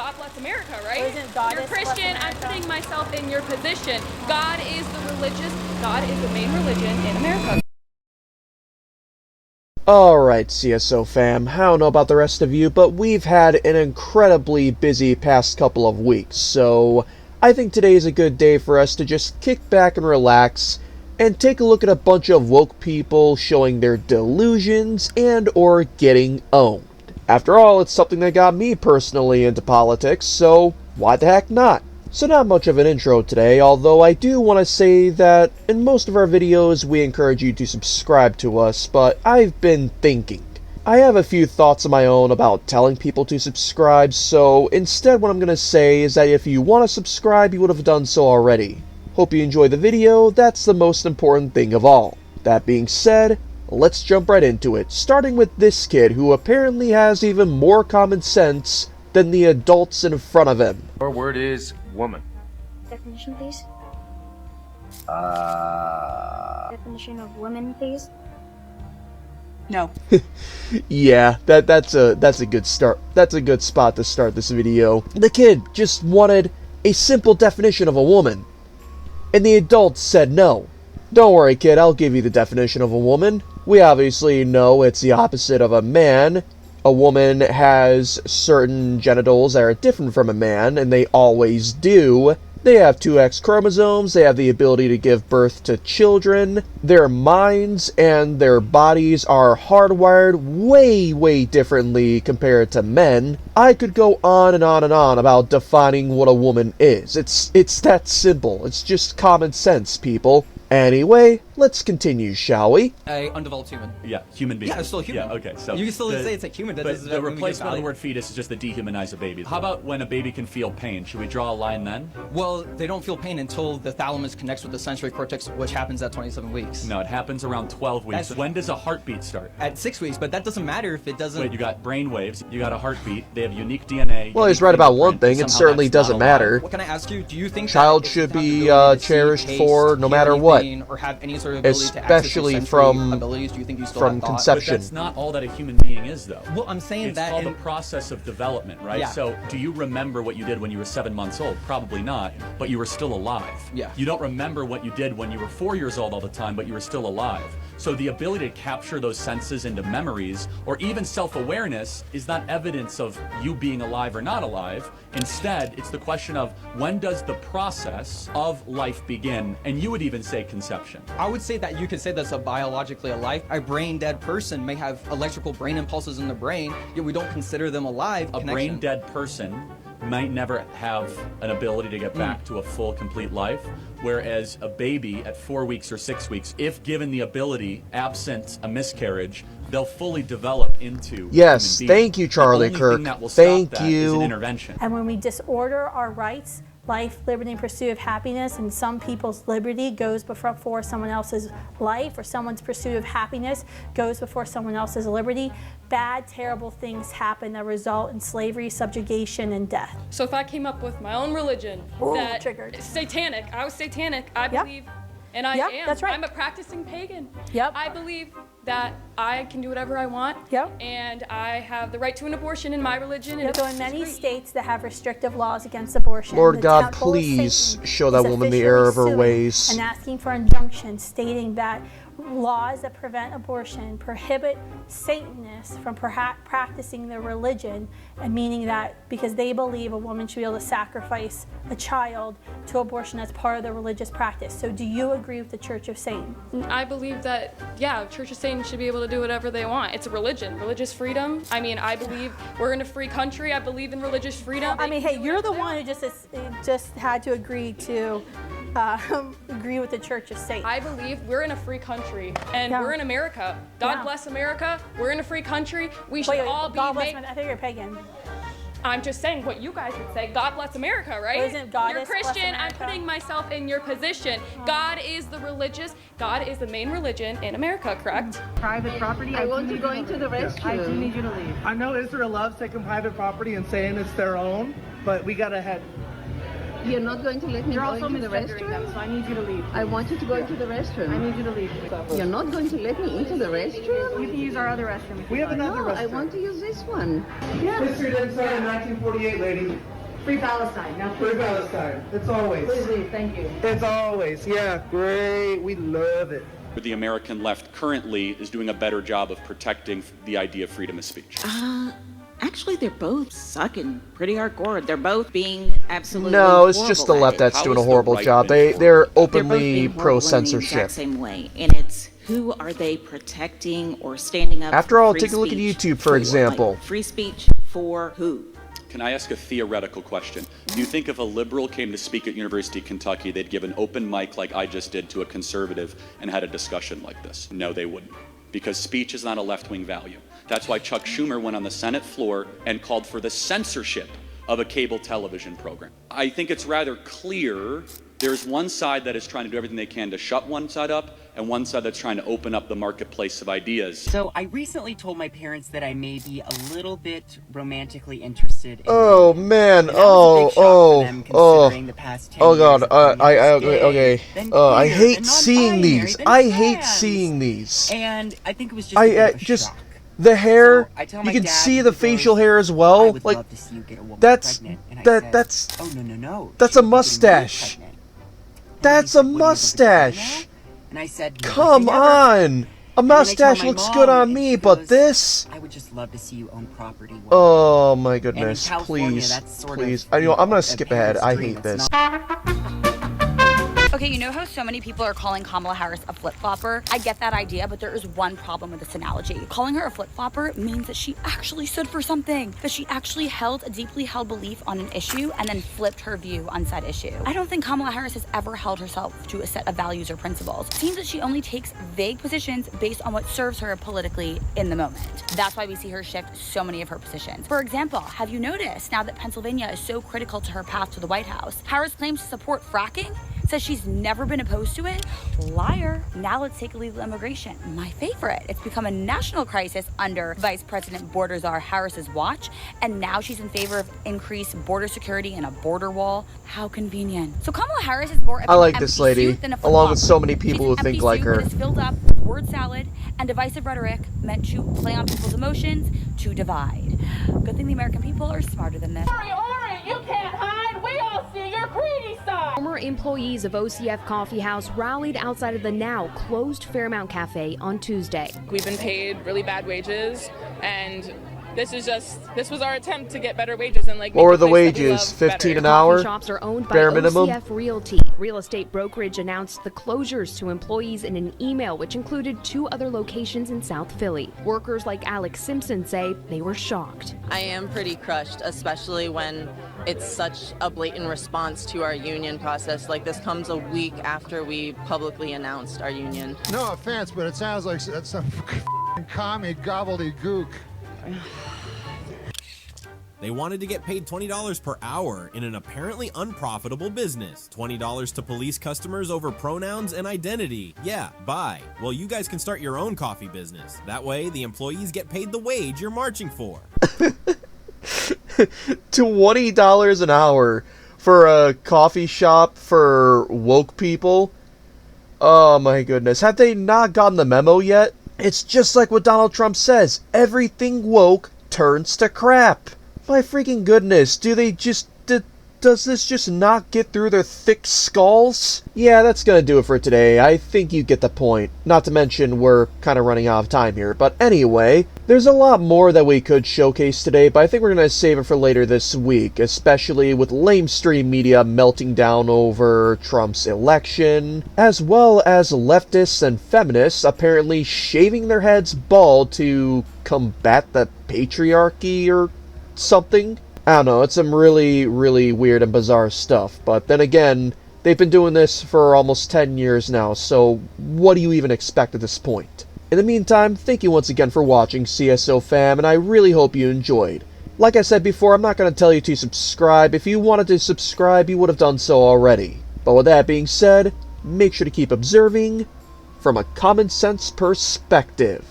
God bless America, right? Isn't God You're Christian, I'm putting myself in your position. God is the main religion in America. Alright, CSO fam, I don't know about the rest of you, but we've had an incredibly busy past couple of weeks, so I think today is a good day for us to just kick back and relax and take a look at a bunch of woke people showing their delusions and or getting owned. After all, it's something that got me personally into politics, so why the heck not? So not much of an intro today, although I do want to say that in most of our videos we encourage you to subscribe to us, but I've been thinking. I have a few thoughts of my own about telling people to subscribe, so instead what I'm going to say is that if you want to subscribe, you would have done so already. Hope you enjoy the video, that's the most important thing of all. That being said, let's jump right into it, starting with this kid who apparently has even more common sense than the adults in front of him. Our word is woman. Definition, please. Definition of woman, please. No. Yeah, that's a good start. That's a good spot to start this video. The kid just wanted a simple definition of a woman, and the adults said no. Don't worry, kid, I'll give you the definition of a woman. We obviously know it's the opposite of a man. A woman has certain genitals that are different from a man, and they always do. They have two X chromosomes, they have the ability to give birth to children. Their minds and their bodies are hardwired way differently compared to men. I could go on and on and on about defining what a woman is. It's that simple. It's just common sense, people. Anyway, let's continue, shall we? A undeveloped human. Yeah, human being. Yeah, it's still human. Yeah, okay. So you can still say it's a human. That but doesn't the mean we replacement of value. the word fetus is just to dehumanize a baby. How about when a baby can feel pain? Should we draw a line then? Well, they don't feel pain until the thalamus connects with the sensory cortex, which happens at 27 weeks. No, it happens around 12 weeks. When does a heartbeat start? At 6 weeks, but that doesn't matter if it doesn't. Wait, you got brain waves, you got a heartbeat, they have unique DNA. Well, he's right about one thing, it certainly doesn't matter. What can I ask you? Do you think child that should have the be ability to see, cherished taste, for no hear matter what, anything, or have any sort of ability to access especially your sensory from abilities? Do you think you still from have thought? conception. But that's not all that a human being is, though. Well, I'm saying it's that called the process of development, right? Yeah. So, do you remember what you did when you were 7 months old? Probably not, but you were still alive. Yeah. You don't remember what you did when you were 4 years old all the time, but you were still alive. So the ability to capture those senses into memories, or even self-awareness, is not evidence of you being alive or not alive. Instead, it's the question of when does the process of life begin? And you would even say conception. I would say that you could say that's a biologically alive. A brain dead person may have electrical brain impulses in the brain, yet we don't consider them alive. A brain dead person might never have an ability to get back to a full, complete life, whereas a baby at 4 weeks or 6 weeks, if given the ability, absent a miscarriage, they'll fully develop into Yes, human being. thank you, Charlie The only Kirk. thing that will stop Thank that is you. an intervention. And when we disorder our rights, life, liberty, and pursuit of happiness, and some people's liberty goes before someone else's life, or someone's pursuit of happiness goes before someone else's liberty, bad, terrible things happen that result in slavery, subjugation, and death. So if I came up with my own religion, Ooh, that triggered. satanic, I was satanic, I Yep. believe, and I Yep, am. that's right. I'm a practicing pagan. Yep. I believe that I can do whatever I want. Yep. And I have the right to an abortion in my religion. And So it's in many great. states that have restrictive laws against abortion, Lord the God, Temple of please Satan show that is woman the officially error of her suing ways. and asking for injunctions stating that laws that prevent abortion prohibit Satanists from practicing their religion, and meaning that because they believe a woman should be able to sacrifice a child to abortion as part of their religious practice. So do you agree with the Church of Satan? I believe that, yeah, Church of Satan should be able to do whatever they want. It's a religion, religious freedom. I mean, I believe we're in a free country. I believe in religious freedom. I mean, hey, you're the one who just had to agree to agree with the Church of Satan. I believe we're in a free country, and Yeah. we're in America. God Yeah. bless America. We're in a free country. We should Wait, all be God bless, made. I think you're a pagan. I'm just saying what you guys would say. God bless America, right? Well, isn't God You're bless Christian. I'm America? putting myself in your position. God is the main religion in America, correct? Private property. I want to go into the restroom. I do need you to leave. I know Israel loves taking private property and saying it's their own, but we gotta head. You're not going to let me You're go also into the misgendering them, restroom? so I need you to leave. I want you to go into the restroom. I need you to leave. You're not going to let me into the restroom? You can use our other restroom if We you have like. another No, I restroom. want to use this one. History didn't start in 1948, lady. Free Palestine. Now Free Palestine. It's always. please leave. Thank you. It's always. Yeah, great. We love it. The American left currently is doing a better job of protecting the idea of freedom of speech. Actually, they're both sucking pretty hardcore. They're both being absolutely No, it's just the left that's doing a horrible job. They're openly pro-censorship. Same way, and it's who are they protecting or standing up? After all, take a look at YouTube, for example. Free speech for who? Can I ask a theoretical question? Do you think if a liberal came to speak at University of Kentucky, they'd give an open mic like I just did to a conservative and had a discussion like this? No, they wouldn't. Because speech is not a left-wing value. That's why Chuck Schumer went on the Senate floor and called for the censorship of a cable television program. I think it's rather clear there's one side that is trying to do everything they can to shut one side up, and one side that's trying to open up the marketplace of ideas. So I recently told my parents that I may be a little bit romantically interested in Oh man, the past 10 god, years I hate seeing these. I hate seeing these. And I think it was just a bit of a shock. The hair, I tell you my can dad see he the goes, facial hair as I well. would Like, love to see you get a woman that's pregnant. And I that's said, oh no. that's a mustache. That's a mustache. And I said, Come on, a mustache looks good on me, but this. I would just love to see you own property. Oh my goodness! California, Please, that's sort please. of, I know. I'm gonna a skip ahead. I parent's hate dream. this. Okay, you know how so many people are calling Kamala Harris a flip-flopper? I get that idea, but there is one problem with this analogy. Calling her a flip-flopper means that she actually stood for something, that she actually held a deeply held belief on an issue and then flipped her view on said issue. I don't think Kamala Harris has ever held herself to a set of values or principles. It seems that she only takes vague positions based on what serves her politically in the moment. That's why we see her shift so many of her positions. For example, have you noticed now that Pennsylvania is so critical to her path to the White House, Harris claims to support fracking, says she's never been opposed to it? Liar. Now let's take illegal immigration. My favorite. It's become a national crisis under Vice President Border Czar Harris's watch, and now she's in favor of increased border security and a border wall. How convenient. So Kamala Harris is more of I an like empty this lady, suit than a along with flip-flopper. so many people who She's an think empty like suit her. that is filled up with word salad and divisive rhetoric meant to play on people's emotions to divide. Good thing the American people are smarter than this. You can't hide. We all see your greedy side. Former employees of OCF Coffee House rallied outside of the now closed Fairmount Cafe on Tuesday. We've been paid really bad wages, and this was our attempt to get better wages and like. What were the wages? 15 an hour? Coffee shops are owned by Bare minimum? OCF Realty. Real estate brokerage announced the closures to employees in an email which included 2 other locations in South Philly. Workers like Alex Simpson say they were shocked. I am pretty crushed, especially when it's such a blatant response to our union process. Like, this comes a week after we publicly announced our union. No offense, but it sounds like some commie gobbledygook. They wanted to get paid $20 per hour in an apparently unprofitable business. $20 to police customers over pronouns and identity. Yeah, bye. Well, you guys can start your own coffee business. That way, the employees get paid the wage you're marching for. $20 an hour for a coffee shop for woke people? Oh my goodness. Have they not gotten the memo yet? It's just like what Donald Trump says. Everything woke turns to crap. My freaking goodness. Does this just not get through their thick skulls? Yeah, that's gonna do it for today. I think you get the point. Not to mention, we're kind of running out of time here. But anyway, there's a lot more that we could showcase today, but I think we're gonna save it for later this week, especially with lamestream media melting down over Trump's election, as well as leftists and feminists apparently shaving their heads bald to combat the patriarchy or something. I don't know, it's some really, really weird and bizarre stuff. But then again, they've been doing this for almost 10 years now, so what do you even expect at this point? In the meantime, thank you once again for watching, CSO fam, and I really hope you enjoyed. Like I said before, I'm not going to tell you to subscribe. If you wanted to subscribe, you would have done so already. But with that being said, make sure to keep observing from a common sense perspective.